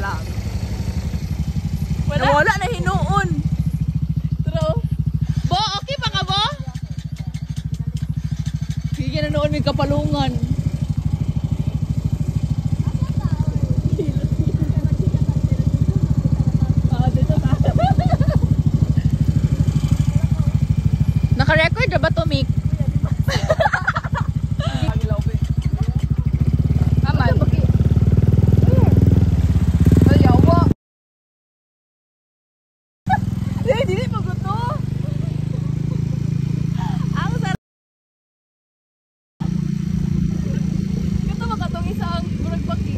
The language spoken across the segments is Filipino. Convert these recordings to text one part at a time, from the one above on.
vlog. Wala na hinuon. True. Bo, okay pa ka, Bo? Sige na noon may kapalungan. Naka-record na ba to, Mick? Aman. Ayawa. Dili mo gusto. Ang sarap. Ito makatong isang murag baki.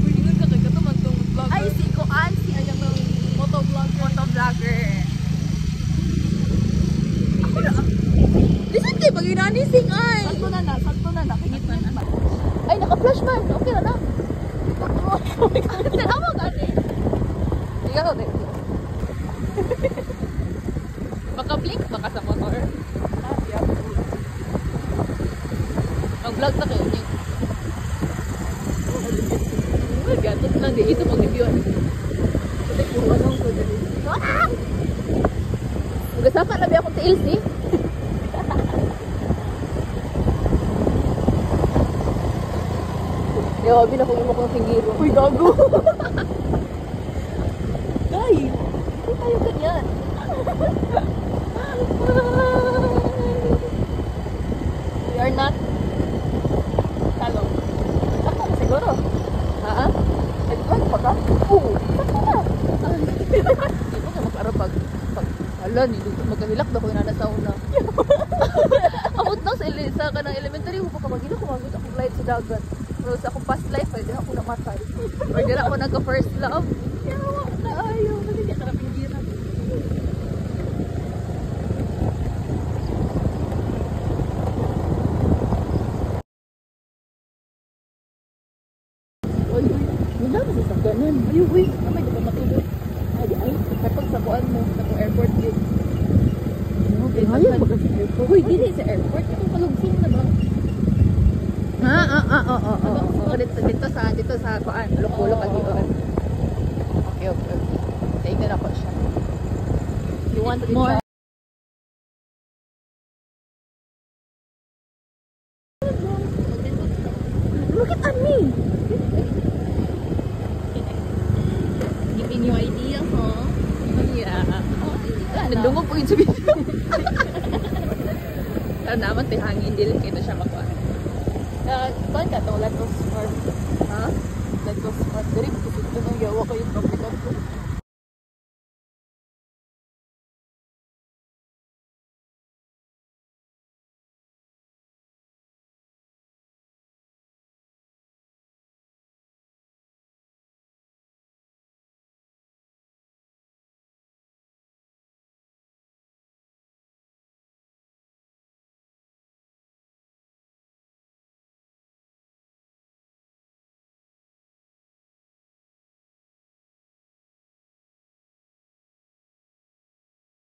Pwede ka kay kato man tong vlogger. Ay, si Koan, si ayang motovlogger. Ako na. Listen kay pag inanising ay. Sakto na na. Kingit man. Ay, naka-flash man. Okay na na. Tanawa ka rin. Ikaw din. Baka blink baka sa motor. Mag-vlog na kayo niyo. Oh, gatot lang din. Ito mag-review. Ito yung anong ko dali. Magasaka na ba akong tails eh? Yo, binakong mo kong singgiro. Uy, gago. Guys, hindi tayo ganyan. We are not talo. Sakto na siguro. Ha? Nag-vlog pa ka? Oo. Sakto na. Hindi mo ka makaraw pag hala, magkahilak na ko yung nana sa una. Amot na sa ka ng elementary, huwag ka magila kumagot akong light sa dagat. Pero sa akong past life, ay di ako namatay. Or di ako nagka-first love. Yawa na ayaw. Kasi di ka napinggiran. Uy, wala mo sa ganun. Ay, uy, kamay di ba matulog? Ay, kapag sa kuan mo, sa kung airport yun. Ayaw mo kasi airport. Uy, dili sa airport. Itong kalugsing na ba? Oo. Dito sa kuan, Lok-Lok agion. Okay. Take na ako siya. You want More? Look at me. Giving you idea, huh? Yeah. Nagdungog po yun sa video. Pero naman, hangin din kita siya makuha. Kuhan ka to, lettuce farm. Ha? Lettuce farm. Dari, ito nang yawa ko yung kapitan ko.